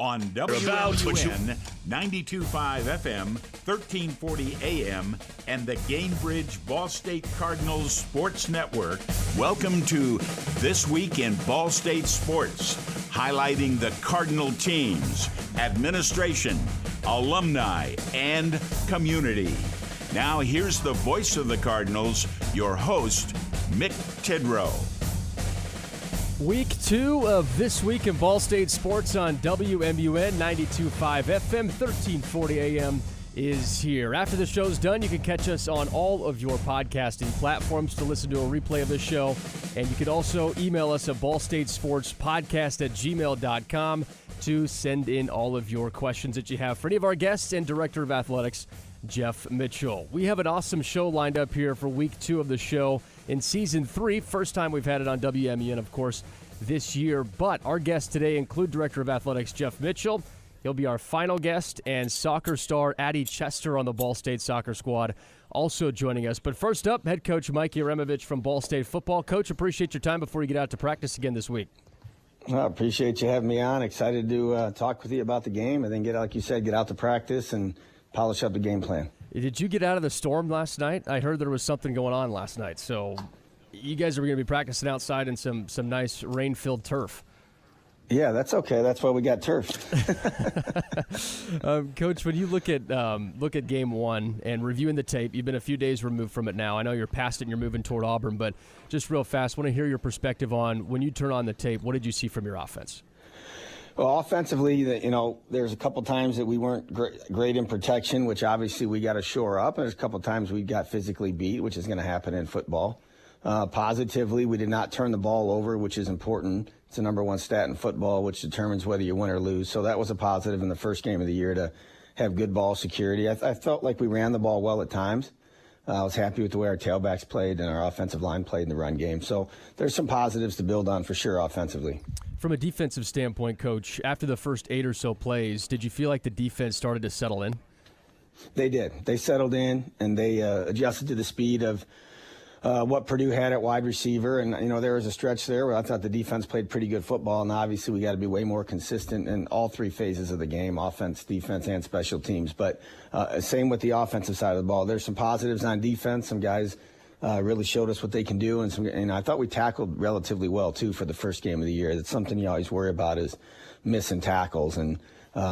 on WWN 92.5 FM, 1340 AM, and the Gainbridge Ball State Cardinals Sports Network. Welcome to This Week in Ball State Sports, highlighting the Cardinal teams, administration, alumni, and community. Now here's the voice of the Cardinals, your host, Mick Tidrow. Week 2 of This Week in Ball State Sports on WMUN 92.5 FM, 1340 AM is here. After the show's done, you can catch us on all of your podcasting platforms to listen to a replay of this show. And you can also email us at ballstatesportspodcast@gmail.com to send in all of your questions that you have for any of our guests and Director of Athletics, Jeff Mitchell. We have an awesome show lined up here for Week 2 of the show in Season 3. First time we've had it on WMUN, of course, this year. But our guests today include Director of Athletics, Jeff Mitchell. He'll be our final guest, and soccer star Addie Chester on the Ball State soccer squad also joining us. But first up, head coach Mike Uremovich from Ball State football. Coach, appreciate your time before you get out to practice again this week. I appreciate you having me on. Excited to talk with you about the game and then get out to practice and polish up the game plan. Did you get out of the storm last night? I heard there was something going on last night. So you guys are going to be practicing outside in some nice rain-filled turf. Yeah, that's okay. That's why we got turf. Coach, when you look at Game 1 and reviewing the tape, you've been a few days removed from it now. I know you're past it and you're moving toward Auburn, but just real fast, want to hear your perspective on when you turn on the tape, what did you see from your offense? Well, offensively, there's a couple times that we weren't great in protection, which obviously we got to shore up, and there's a couple times we got physically beat, which is going to happen in football. Positively, we did not turn the ball over, which is important. It's the number one stat in football, which determines whether you win or lose. So that was a positive in the first game of the year to have good ball security. I felt like we ran the ball well at times. I was happy with the way our tailbacks played and our offensive line played in the run game. So there's some positives to build on for sure offensively. From a defensive standpoint, Coach, after the first 8 or so plays, did you feel like the defense started to settle in? They did. They settled in, and they adjusted to the speed of what Purdue had at wide receiver. And, there was a stretch there where I thought the defense played pretty good football, and obviously we got to be way more consistent in all three phases of the game, offense, defense, and special teams. But same with the offensive side of the ball. There's some positives on defense. Some guys really showed us what they can do, and I thought we tackled relatively well, too, for the first game of the year. It's something you always worry about is missing tackles, and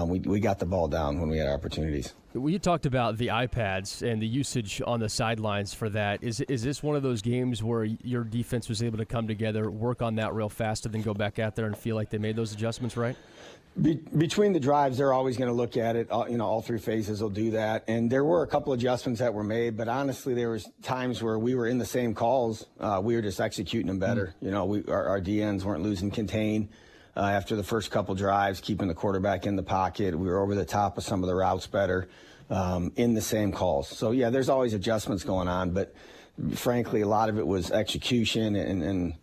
we got the ball down when we had opportunities. Well, you talked about the iPads and the usage on the sidelines for that. Is this one of those games where your defense was able to come together, work on that real fast, and then go back out there and feel like they made those adjustments right? Between the drives, they're always going to look at it. All three phases will do that. And there were a couple adjustments that were made, but honestly, there was times where we were in the same calls. We were just executing them better. Our DNs weren't losing contain. After the first couple drives, keeping the quarterback in the pocket. We were over the top of some of the routes better in the same calls. So, yeah, there's always adjustments going on. But, frankly, a lot of it was execution and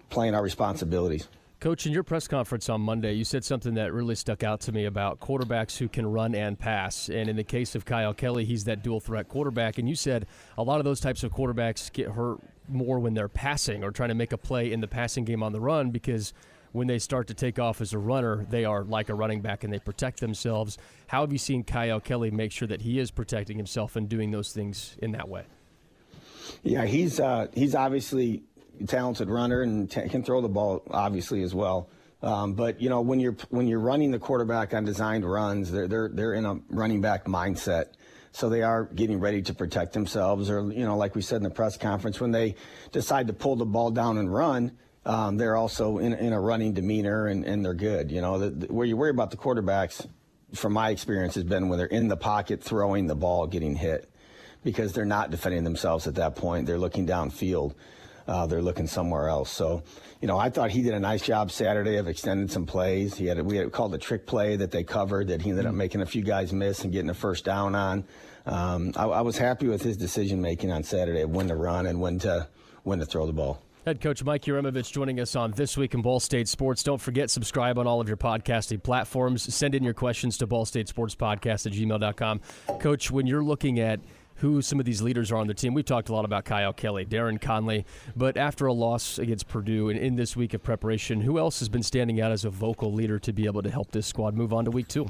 playing our responsibilities. Coach, in your press conference on Monday, you said something that really stuck out to me about quarterbacks who can run and pass. And in the case of Kyle Kelly, he's that dual-threat quarterback. And you said a lot of those types of quarterbacks get hurt more when they're passing or trying to make a play in the passing game on the run because – when they start to take off as a runner, they are like a running back and they protect themselves. How have you seen Kyle Kelly make sure that he is protecting himself and doing those things in that way? Yeah, he's obviously a talented runner and can throw the ball obviously as well. But when you're running the quarterback on designed runs, they're in a running back mindset. So they are getting ready to protect themselves, or like we said in the press conference, when they decide to pull the ball down and run. They're also in a running demeanor, and they're good. Where you worry about the quarterbacks, from my experience, has been when they're in the pocket throwing the ball, getting hit, because they're not defending themselves at that point. They're looking downfield. They're looking somewhere else. So, I thought he did a nice job Saturday of extending some plays. We had called a trick play that they covered that he ended up making a few guys miss and getting a first down on. I was happy with his decision-making on Saturday of when to run and when to throw the ball. Head coach Mike Uremovich joining us on This Week in Ball State Sports. Don't forget, subscribe on all of your podcasting platforms. Send in your questions to ballstatesportspodcast@gmail.com. Coach, when you're looking at who some of these leaders are on the team. We've talked a lot about Kyle Kelly, Darren Conley, but after a loss against Purdue and in this week of preparation, who else has been standing out as a vocal leader to be able to help this squad move on to week 2?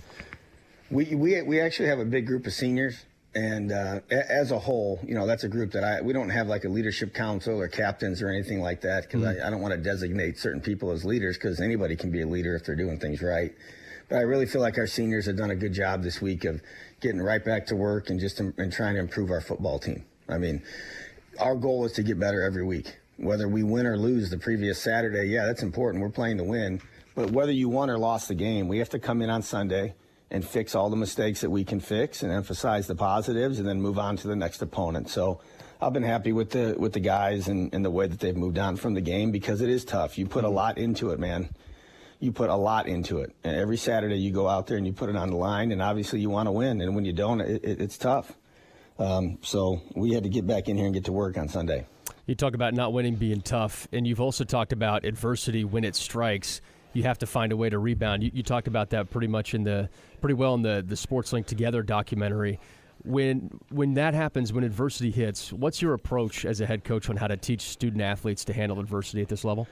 We actually have a big group of seniors. And as a whole, that's a group that we don't have like a leadership council or captains or anything like that, because I don't want to designate certain people as leaders, because anybody can be a leader if they're doing things right. But I really feel like our seniors have done a good job this week of getting right back to work and and trying to improve our football team. I mean, our goal is to get better every week. Whether we win or lose the previous Saturday, yeah, that's important. We're playing to win. But whether you won or lost the game, we have to come in on Sunday and fix all the mistakes that we can fix and emphasize the positives and then move on to the next opponent. So I've been happy with the guys and the way that they've moved on from the game, because it is tough. You put a lot into it, man. You put a lot into it. And every Saturday you go out there and you put it on the line, and obviously you want to win. And when you don't, it's tough. So we had to get back in here and get to work on Sunday. You talk about not winning being tough, and you've also talked about adversity when it strikes. You have to find a way to rebound. You talked about that pretty well in the Sports Link Together documentary. When that happens, when adversity hits, what's your approach as a head coach on how to teach student athletes to handle adversity at this level?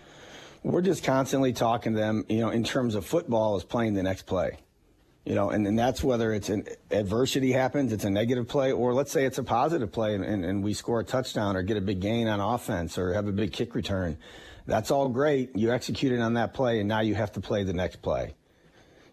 We're just constantly talking to them, in terms of football, is playing the next play. And that's whether it's an adversity happens, it's a negative play, or let's say it's a positive play and we score a touchdown or get a big gain on offense or have a big kick return. That's all great. You executed on that play, and now you have to play the next play.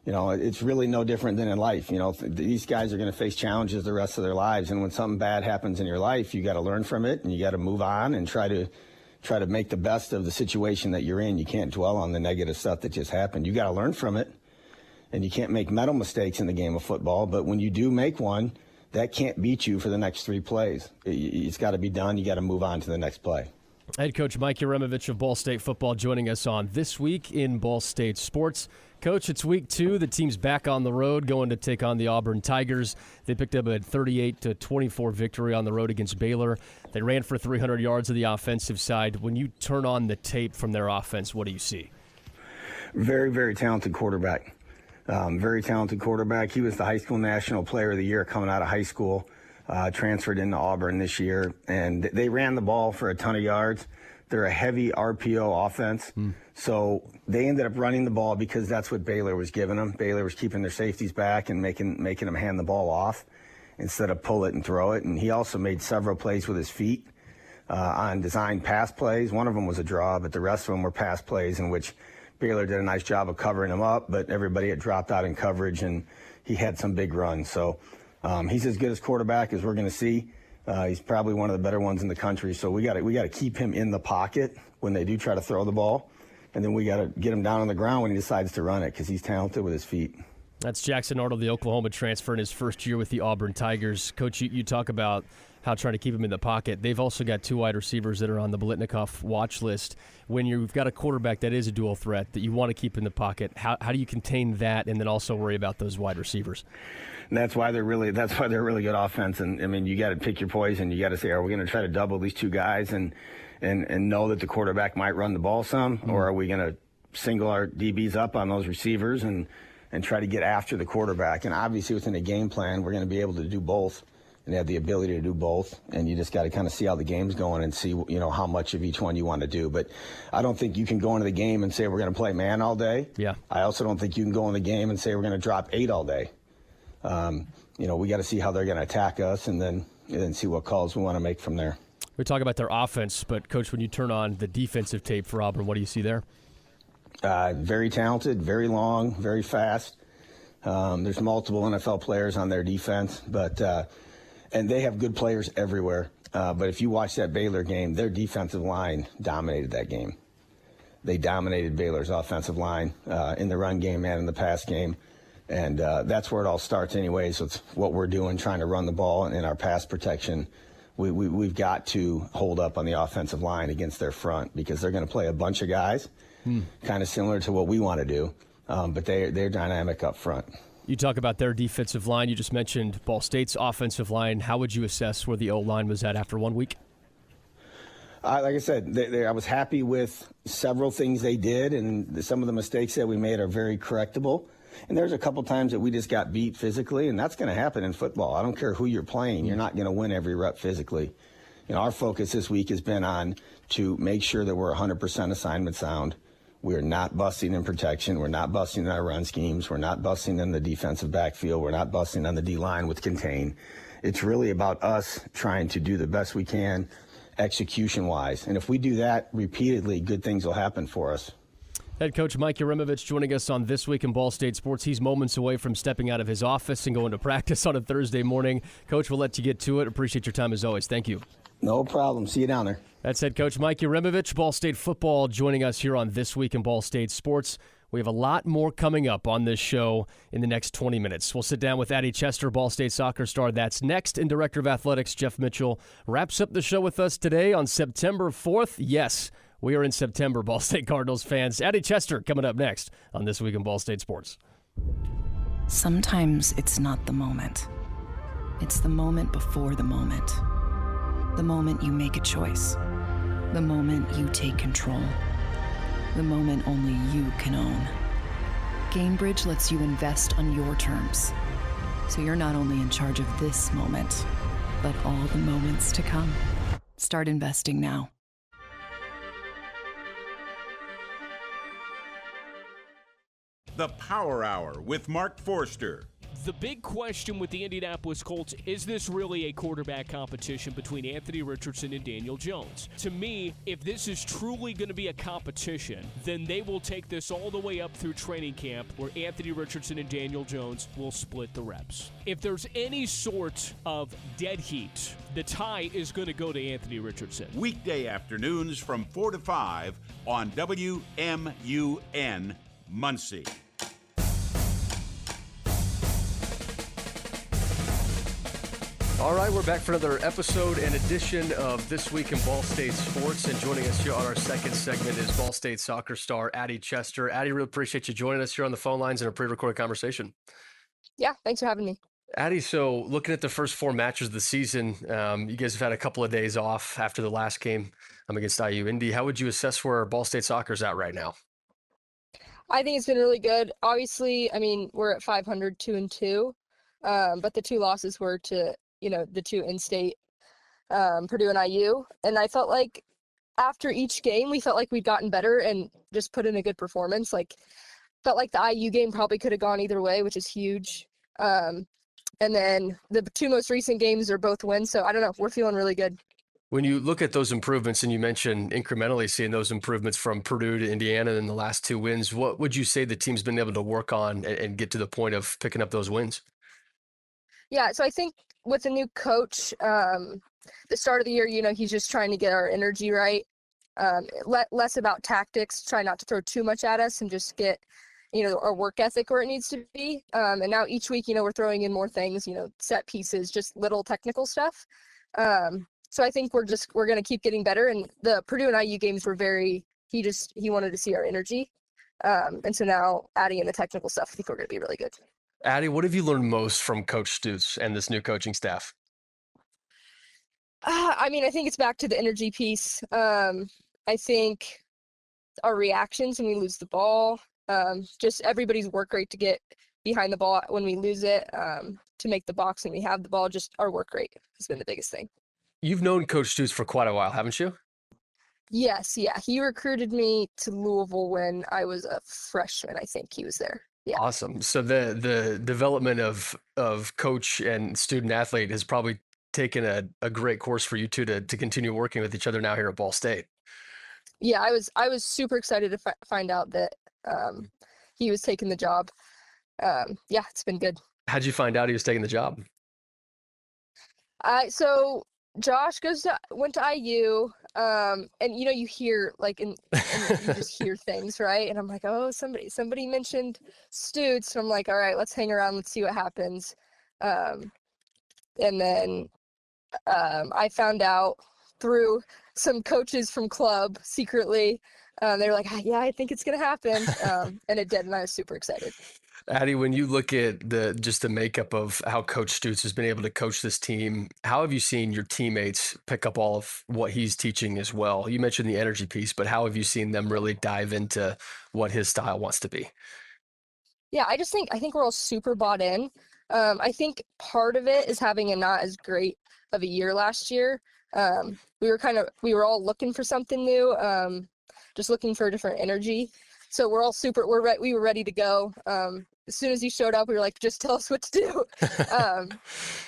It's really no different than in life. These guys are going to face challenges the rest of their lives, and when something bad happens in your life, you got to learn from it, and you got to move on and try to make the best of the situation that you're in. You can't dwell on the negative stuff that just happened. You got to learn from it, and you can't make mental mistakes in the game of football. But when you do make one, that can't beat you for the next 3 plays. It's got to be done. You got to move on to the next play. Head coach Mike Uremovich of Ball State football joining us on This Week in Ball State Sports. Coach, it's week 2. The team's back on the road going to take on the Auburn Tigers. They picked up a 38-24 victory on the road against Baylor. They ran for 300 yards of the offensive side. When you turn on the tape from their offense, what do you see? Very, very talented quarterback. Very talented quarterback. He was the high school national player of the year coming out of high school. Transferred into Auburn this year, and they ran the ball for a ton of yards. They're a heavy RPO offense, so they ended up running the ball because that's what Baylor was giving them. Baylor was keeping their safeties back and making them hand the ball off instead of pull it and throw it. And he also made several plays with his feet on designed pass plays. One of them was a draw, but the rest of them were pass plays in which Baylor did a nice job of covering him up, but everybody had dropped out in coverage, and he had some big runs. So he's as good as quarterback as we're going to see. He's probably one of the better ones in the country. So we got to keep him in the pocket when they do try to throw the ball, and then we got to get him down on the ground when he decides to run it, because he's talented with his feet. That's Jackson Arnold, the Oklahoma transfer, in his first year with the Auburn Tigers. Coach, you talk about how trying to keep him in the pocket. They've also got 2 wide receivers that are on the Blitnikoff watch list. When you've got a quarterback that is a dual threat that you want to keep in the pocket, how do you contain that and then also worry about those wide receivers? And that's why they're really good offense. And I mean, you got to pick your poison. You got to say, are we going to try to double these 2 guys and know that the quarterback might run the ball some, or are we going to single our DBs up on those receivers and try to get after the quarterback? And obviously within a game plan, we're going to be able to do both and have the ability to do both. And you just got to kind of see how the game's going and see, how much of each one you want to do. But I don't think you can go into the game and say we're going to play man all day. Yeah. I also don't think you can go in the game and say we're going to drop 8 all day. We got to see how they're going to attack us and then see what calls we want to make from there. We talk about their offense, but Coach, when you turn on the defensive tape for Auburn, what do you see there? Very talented, very long, very fast. There's multiple NFL players on their defense, and they have good players everywhere. But if you watch that Baylor game, their defensive line dominated that game. They dominated Baylor's offensive line in the run game and in the pass game. And that's where it all starts anyways. So it's what we're doing, trying to run the ball and in our pass protection. We've got to hold up on the offensive line against their front, because they're going to play a bunch of guys, kind of similar to what we want to do. But they're dynamic up front. You talk about their defensive line. You just mentioned Ball State's offensive line. How would you assess where the O-line was at after 1 week? Like I said, I was happy with several things they did, and some of the mistakes that we made are very correctable. And there's a couple times that we just got beat physically, and that's going to happen in football. I don't care who you're playing. You're not going to win every rep physically. Our focus this week has been on to make sure that we're 100% assignment sound. We're not busting in protection. We're not busting in our run schemes. We're not busting in the defensive backfield. We're not busting on the D-line with contain. It's really about us trying to do the best we can execution-wise. And if we do that repeatedly, good things will happen for us. Head coach Mike Uremovich joining us on This Week in Ball State Sports. He's moments away from stepping out of his office and going to practice on a Thursday morning. Coach, we'll let you get to it. Appreciate your time as always. Thank you. No problem. See you down there. That's head coach Mike Uremovich, Ball State football, joining us here on This Week in Ball State Sports. We have a lot more coming up on this show in the next 20 minutes. We'll sit down with Addie Chester, Ball State soccer star. That's next. And Director of Athletics Jeff Mitchell wraps up the show with us today on September 4th. Yes, we are in September, Ball State Cardinals fans. Addie Chester coming up next on This Week in Ball State Sports. Sometimes it's not the moment. It's the moment before the moment. The moment you make a choice. The moment you take control. The moment only you can own. Gainbridge lets you invest on your terms. So you're not only in charge of this moment, but all the moments to come. Start investing now. The Power Hour with Mark Forster. The big question with the Indianapolis Colts, is this really a quarterback competition between Anthony Richardson and Daniel Jones? To me, if this is truly going to be a competition, then they will take this all the way up through training camp where Anthony Richardson and Daniel Jones will split the reps. If there's any sort of dead heat, the tie is going to go to Anthony Richardson. Weekday afternoons from 4 to 5 on WMUN Muncie. All right, we're back for another episode and edition of This Week in Ball State Sports. And joining us here on our second segment is Ball State soccer star Addie Chester. Addie, really appreciate you joining us here on the phone lines in a pre-recorded conversation. Yeah, thanks for having me. Addie, so looking at the first four matches of the season, you guys have had a couple of days off after the last game against IU Indy. How would you assess where Ball State soccer's at right now? I think it's been really good. Obviously, I mean, we're at 500, 2-2, but the two losses were to the two in-state, Purdue and IU. And I felt like after each game, we felt like we'd gotten better and just put in a good performance. Felt like the IU game probably could have gone either way, which is huge. And then the two most recent games are both wins. So I don't know, we're feeling really good. When you look at those improvements, and you mentioned incrementally seeing those improvements from Purdue to Indiana in the last two wins, what would you say the team's been able to work on and get to the point of picking up those wins? Yeah, so I think with the new coach, the start of the year, he's just trying to get our energy right. Less about tactics, try not to throw too much at us and just get, our work ethic where it needs to be. And now each week, we're throwing in more things, set pieces, just little technical stuff. So I think we're going to keep getting better. And the Purdue and IU games were he wanted to see our energy. And so now adding in the technical stuff, I think we're going to be really good. Addie, what have you learned most from Coach Stutz and this new coaching staff? I think it's back to the energy piece. I think our reactions when we lose the ball, just everybody's work rate to get behind the ball when we lose it, to make the box when we have the ball, just our work rate has been the biggest thing. You've known Coach Stutz for quite a while, haven't you? Yes, yeah. He recruited me to Louisville when I was a freshman, I think he was there. Yeah. Awesome. So the development of coach and student athlete has probably taken a great course for you two to continue working with each other now here at Ball State. Yeah, I was super excited to find out that he was taking the job. Yeah, it's been good. How'd you find out he was taking the job? So Josh went to IU, and you hear and you just hear things, right? And I'm like, oh, somebody mentioned Stutz, and I'm like, all right, let's hang around, let's see what happens. And then I found out through some coaches from club secretly. They were like, yeah, I think it's gonna happen, and it did, and I was super excited. Addie, when you look at the makeup of how Coach Stutz has been able to coach this team, how have you seen your teammates pick up all of what he's teaching as well? You mentioned the energy piece, but how have you seen them really dive into what his style wants to be? Yeah, I think we're all super bought in. I think part of it is having a not as great of a year last year. We were all looking for something new, just looking for a different energy. So we were ready to go. As soon as you showed up, we were like, just tell us what to do.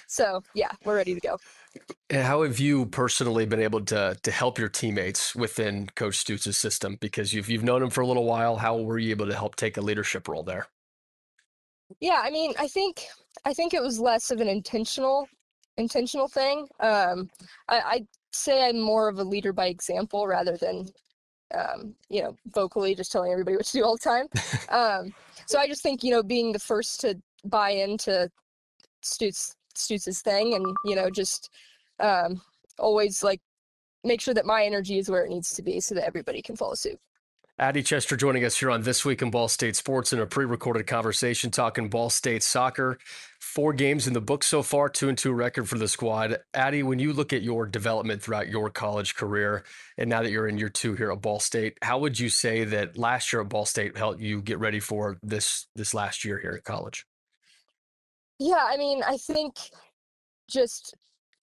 So yeah, we're ready to go. And how have you personally been able to help your teammates within Coach Stutz's system? Because you've known him for a little while. How were you able to help take a leadership role there? Yeah, I mean, I think it was less of an intentional thing. I'd say I'm more of a leader by example rather than vocally just telling everybody what to do all the time. So I just think, being the first to buy into Stutz's thing and, just always like make sure that my energy is where it needs to be so that everybody can follow suit. Addie Chester joining us here on This Week in Ball State Sports in a pre-recorded conversation talking Ball State soccer. 4 games in the book so far, 2-2 record for the squad. Addie, when you look at your development throughout your college career, and now that you're in year 2 here at Ball State, how would you say that last year at Ball State helped you get ready for this last year here at college? Yeah, I mean, I think just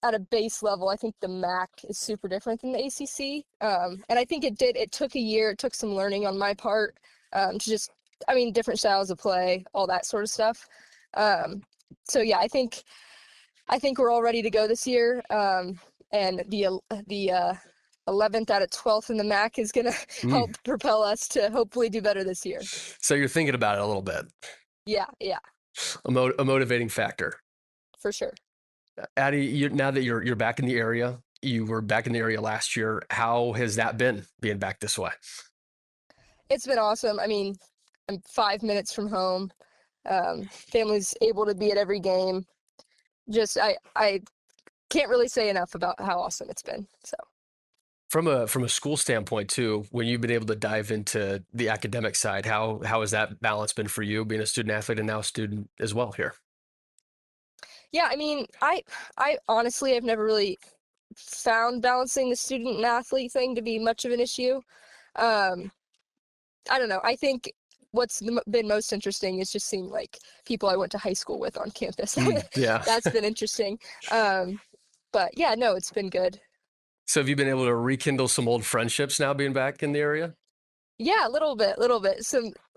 at a base level, I think the MAC is super different than the ACC. And I think it took a year, it took some learning on my part different styles of play, all that sort of stuff. So yeah, I think we're all ready to go this year. And the 11th out of 12th in the MAC is going to help propel us to hopefully do better this year. So you're thinking about it a little bit. Yeah. A motivating factor. For sure. Addie, now that you're back in the area, you were back in the area last year. How has that been being back this way? It's been awesome. I mean, I'm 5 minutes from home. Family's able to be at every game. Just I can't really say enough about how awesome it's been. So from a school standpoint too, when you've been able to dive into the academic side, how has that balance been for you, being a student athlete and now a student as well here? Yeah, I mean, I honestly have never really found balancing the student and athlete thing to be much of an issue. I don't know. I think what's been most interesting is just seeing like people I went to high school with on campus. Yeah. That's been interesting. But yeah, no, it's been good. So have you been able to rekindle some old friendships now being back in the area? Yeah, a little bit.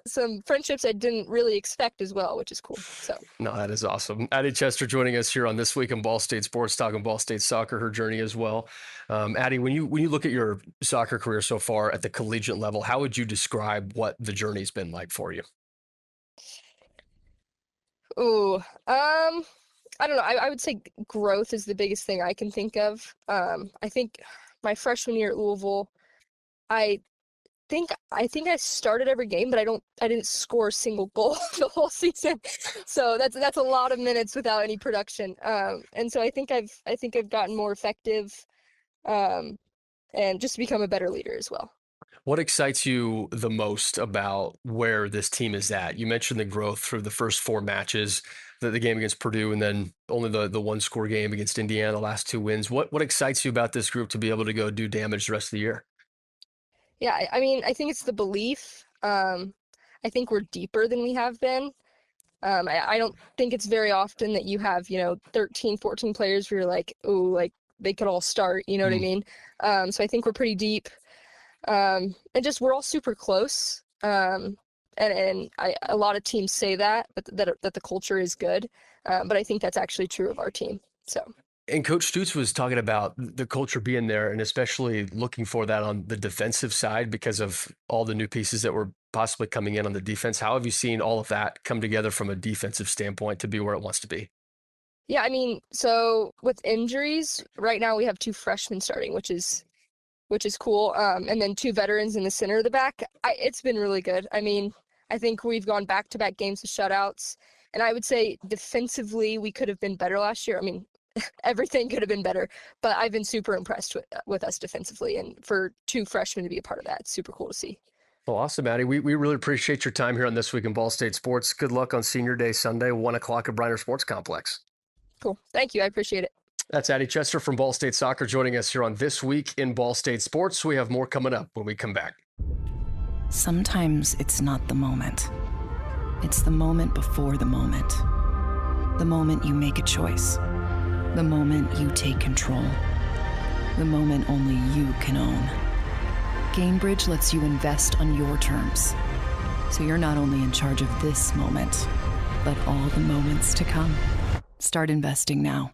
Some friendships I didn't really expect as well, which is cool. So no, that is awesome. Addie Chester joining us here on This Week in Ball State Sports, talking Ball State soccer, her journey as well. Addie, when you look at your soccer career so far at the collegiate level, how would you describe what the journey's been like for you? Ooh, I don't know. I would say growth is the biggest thing I can think of. I think my freshman year at Louisville, I think I started every game, but I didn't score a single goal the whole season. So that's a lot of minutes without any production. And so I think I've gotten more effective, and just become a better leader as well. What excites you the most about where this team is at? You mentioned the growth through the first 4 matches, the game against Purdue, and then only the 1-score game against Indiana, the last 2 wins. What excites you about this group to be able to go do damage the rest of the year? Yeah, I mean, I think it's the belief. I think we're deeper than we have been. I don't think it's very often that you have, 13, 14 players where you're like, oh, like they could all start, you know what I mean? So I think we're pretty deep. And just we're all super close. A lot of teams say that the culture is good. But I think that's actually true of our team. So. And Coach Stutz was talking about the culture being there and especially looking for that on the defensive side because of all the new pieces that were possibly coming in on the defense. How have you seen all of that come together from a defensive standpoint to be where it wants to be? Yeah, I mean, so with injuries, right now we have 2 freshmen starting, which is cool. And then 2 veterans in the center of the back. It's been really good. I mean, I think we've gone back-to-back games with shutouts. And I would say defensively, we could have been better last year. I mean, everything could have been better, but I've been super impressed with us defensively, and for 2 freshmen to be a part of that, it's super cool to see. Well, awesome, Addie. We really appreciate your time here on This Week in Ball State Sports. Good luck on Senior Day Sunday, 1:00 at Briner Sports Complex. Cool. Thank you. I appreciate it. That's Addie Chester from Ball State Soccer joining us here on This Week in Ball State Sports. We have more coming up when we come back. Sometimes it's not the moment, It's the moment before the moment. The moment you make a choice. The moment you take control. The moment only you can own. Gainbridge lets you invest on your terms. So you're not only in charge of this moment, but all the moments to come. Start investing now.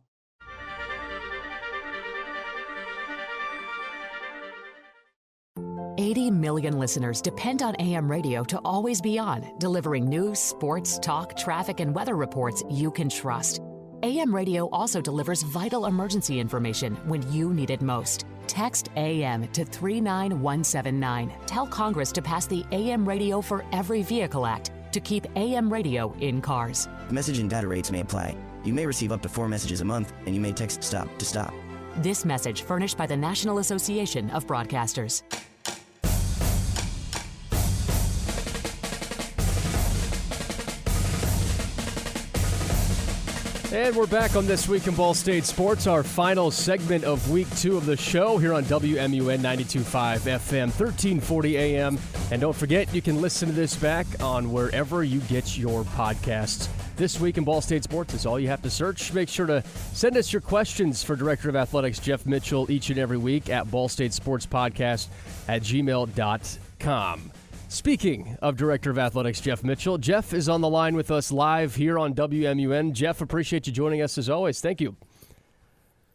$80 million listeners depend on AM radio to always be on, delivering news, sports, talk, traffic, and weather reports you can trust. AM radio also delivers vital emergency information when you need it most. Text AM to 39179. Tell Congress to pass the AM Radio for Every Vehicle Act to keep AM radio in cars. Message and data rates may apply. You may receive up to 4 messages a month, and you may text STOP to stop. This message furnished by the National Association of Broadcasters. And we're back on This Week in Ball State Sports, our final segment of Week 2 of the show here on WMUN 92.5 FM, 1340 AM. And don't forget, you can listen to this back on wherever you get your podcasts. This Week in Ball State Sports is all you have to search. Make sure to send us your questions for Director of Athletics Jeff Mitchell each and every week at ballstatesportspodcast@gmail.com. Speaking of Director of Athletics Jeff Mitchell, Jeff is on the line with us live here on WMUN. Jeff, appreciate you joining us as always. Thank you.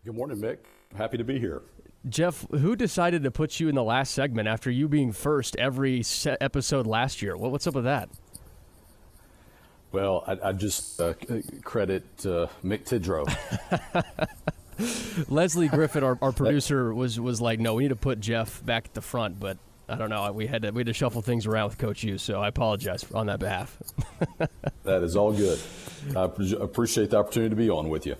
Good morning, Mick. Happy to be here. Jeff, who decided to put you in the last segment after you being first every episode last year? What's up with that? Well, I just credit Mick Tidrow. Leslie Griffin, our producer, was like, no, we need to put Jeff back at the front, but I don't know. We had to shuffle things around with Coach U, so I apologize on that behalf. That is all good. I appreciate the opportunity to be on with you.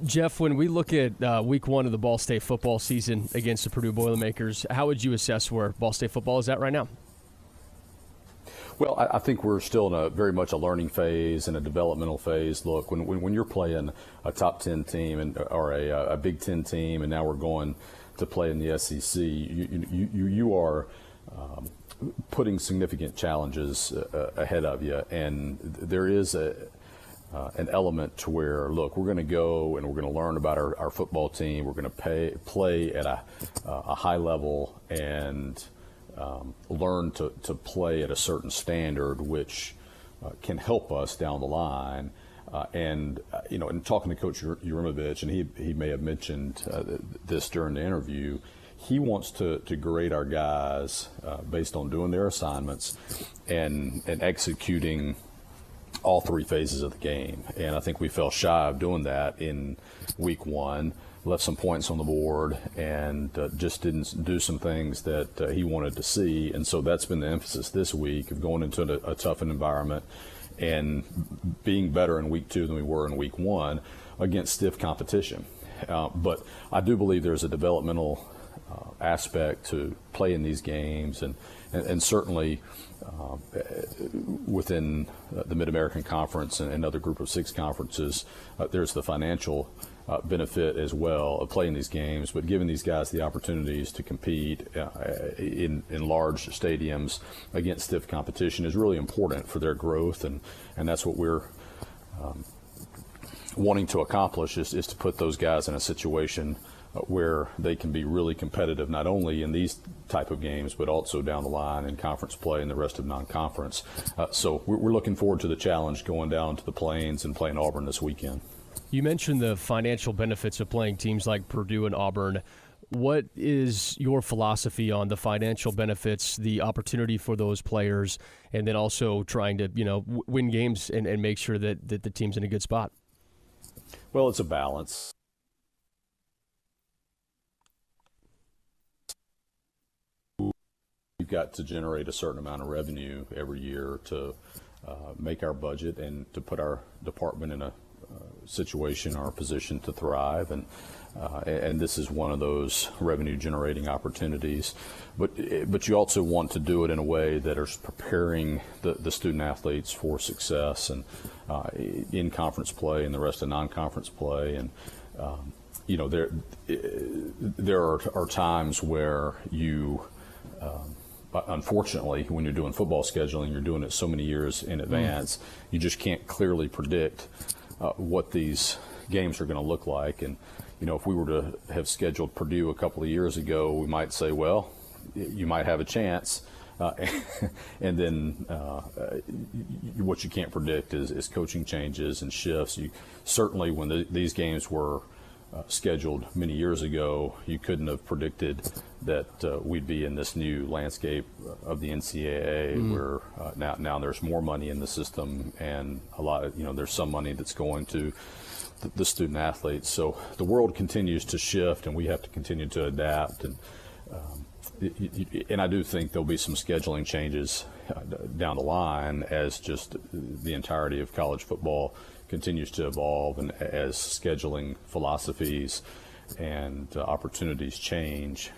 Jeff, when we look at Week 1 of the Ball State football season against the Purdue Boilermakers, how would you assess where Ball State football is at right now? Well, I think we're still in a very much a learning phase and a developmental phase. Look, when you're playing a top 10 team or a Big Ten team, and now we're going to play in the SEC, you are putting significant challenges ahead of you, and there is an element to where, look, we're going to go and we're going to learn about our football team. We're going to play at a high level and learn to play at a certain standard, which can help us down the line. And talking to Coach Uremovich, and he may have mentioned this during the interview, he wants to grade our guys based on doing their assignments and executing all 3 phases of the game. And I think we fell shy of doing that in Week 1, left some points on the board, and just didn't do some things that he wanted to see. And so that's been the emphasis this week, of going into a toughened environment and being better in Week 2 than we were in Week 1 against stiff competition. But I do believe there's a developmental aspect to playing these games, and certainly within the Mid-American Conference and other Group of 6 conferences, there's the financial benefit as well of playing these games, but giving these guys the opportunities to compete in large stadiums against stiff competition is really important for their growth, and that's what we're wanting to accomplish, is to put those guys in a situation where they can be really competitive, not only in these type of games, but also down the line in conference play and the rest of non-conference. So we're looking forward to the challenge going down to the Plains and playing Auburn this weekend. You mentioned the financial benefits of playing teams like Purdue and Auburn. What is your philosophy on the financial benefits, the opportunity for those players, and then also trying to win games and make sure that the team's in a good spot? Well, it's a balance. We've got to generate a certain amount of revenue every year to make our budget and to put our department in a situation or a position to thrive, and this is one of those revenue generating opportunities. But you also want to do it in a way that is preparing the student athletes for success and in conference play and the rest of non-conference play. And there are times where you unfortunately, when you're doing football scheduling, you're doing it so many years in advance, you just can't clearly predict what these games are going to look like. And, if we were to have scheduled Purdue a couple of years ago, we might say, well, you might have a chance. And then what you can't predict is coaching changes and shifts. Certainly when these games were scheduled many years ago, you couldn't have predicted that we'd be in this new landscape of the NCAA where now there's more money in the system, and a lot of, there's some money that's going to the student athletes. So the world continues to shift, and we have to continue to adapt. And I do think there'll be some scheduling changes down the line as just the entirety of college football continues to evolve, and as scheduling philosophies and opportunities change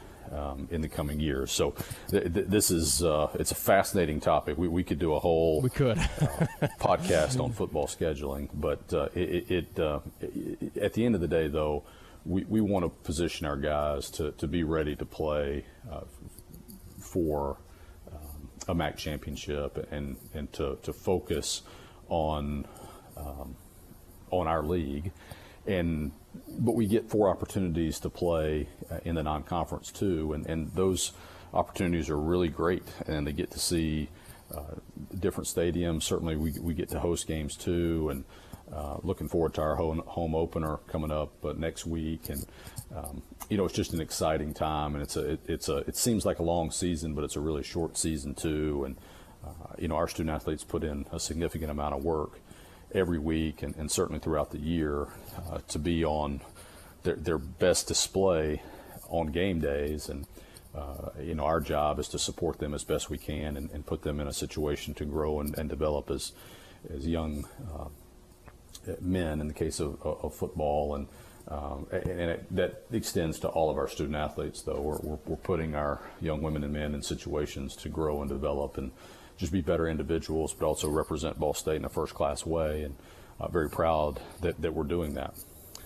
in the coming years. So this is it's a fascinating topic. We could do a whole podcast on football scheduling, but at the end of the day, though, we want to position our guys to be ready to play for a MAC championship and to focus on our league. But we get 4 opportunities to play in the non-conference too, and those opportunities are really great, and they get to see different stadiums. Certainly we get to host games too, and looking forward to our home opener coming up next week. And it's just an exciting time, and it seems like a long season, but it's a really short season too. And our student athletes put in a significant amount of work every week, and certainly throughout the year, to be on their best display on game days. And our job is to support them as best we can, and put them in a situation to grow and develop as young men in the case of football. And that extends to all of our student athletes, though. We're putting our young women and men in situations to grow and develop and just be better individuals, but also represent Ball State in a first-class way, and very proud that we're doing that.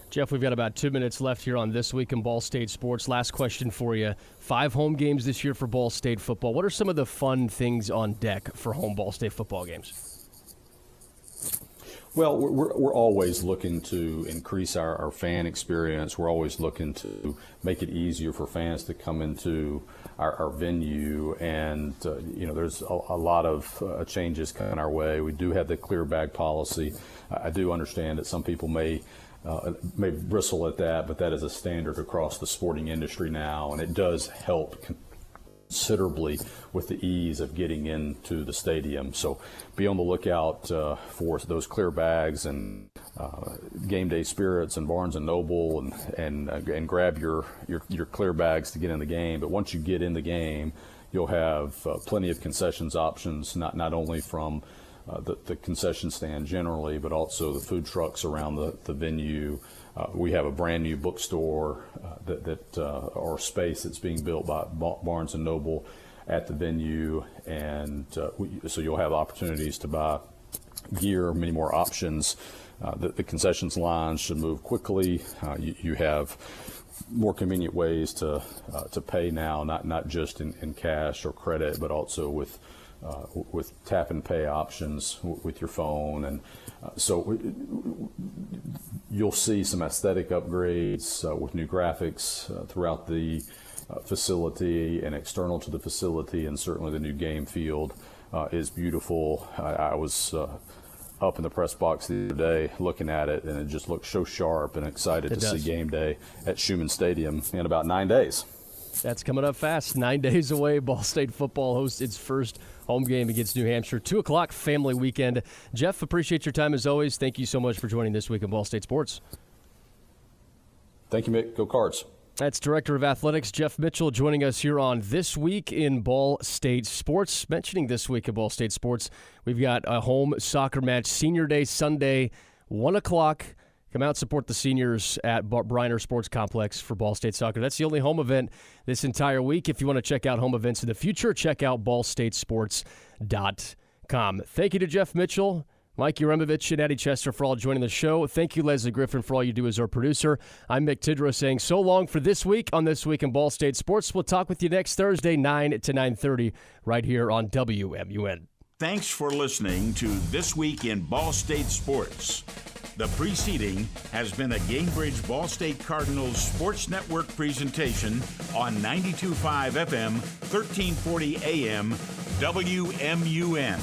Jeff, we've got about 2 minutes left here on This Week in Ball State Sports. Last question for you. 5 home games this year for Ball State football. What are some of the fun things on deck for home Ball State football games? Well, we're always looking to increase our fan experience. We're always looking to make it easier for fans to come into our venue, and there's a lot of changes coming our way. We do have the clear bag policy. I do understand that some people may bristle at that, but that is a standard across the sporting industry now, and it does help considerably with the ease of getting into the stadium. So be on the lookout for those clear bags and game day spirits and Barnes and Noble, and grab your clear bags to get in the game. But once you get in the game, you'll have plenty of concessions options, not only from the concession stand generally, but also the food trucks around the venue. We have a brand new bookstore or space that's being built by Barnes and Noble at the venue, and so you'll have opportunities to buy gear, many more options. The concessions lines should move quickly. You have more convenient ways to pay now, not just in cash or credit, but also with tap and pay options with your phone. And so you'll see some aesthetic upgrades with new graphics throughout the facility and external to the facility, and certainly the new game field is beautiful. I was up in the press box the other day looking at it, and it just looks so sharp, and excited to see game day at Schumann Stadium in about 9 days. That's coming up fast. 9 days away. Ball State football hosts its first home game against New Hampshire. 2 o'clock family weekend. Jeff, appreciate your time as always. Thank you so much for joining This Week in Ball State Sports. Thank you, Mick. Go Cards. That's Director of Athletics Jeff Mitchell joining us here on This Week in Ball State Sports. Mentioning This Week in Ball State Sports, we've got a home soccer match, Senior Day Sunday, 1 o'clock. Come out, support the seniors at Briner Sports Complex for Ball State Soccer. That's the only home event this entire week. If you want to check out home events in the future, check out ballstatesports.com. Thank you to Jeff Mitchell. Mike Uremovich and Addie Chester for all joining the show. Thank you, Leslie Griffin, for all you do as our producer. I'm Mick Tidrow saying so long for this week on This Week in Ball State Sports. We'll talk with you next Thursday, 9 to 9:30, right here on WMUN. Thanks for listening to This Week in Ball State Sports. The preceding has been a Gamebridge Ball State Cardinals Sports Network presentation on 92.5 FM, 1340 AM, WMUN.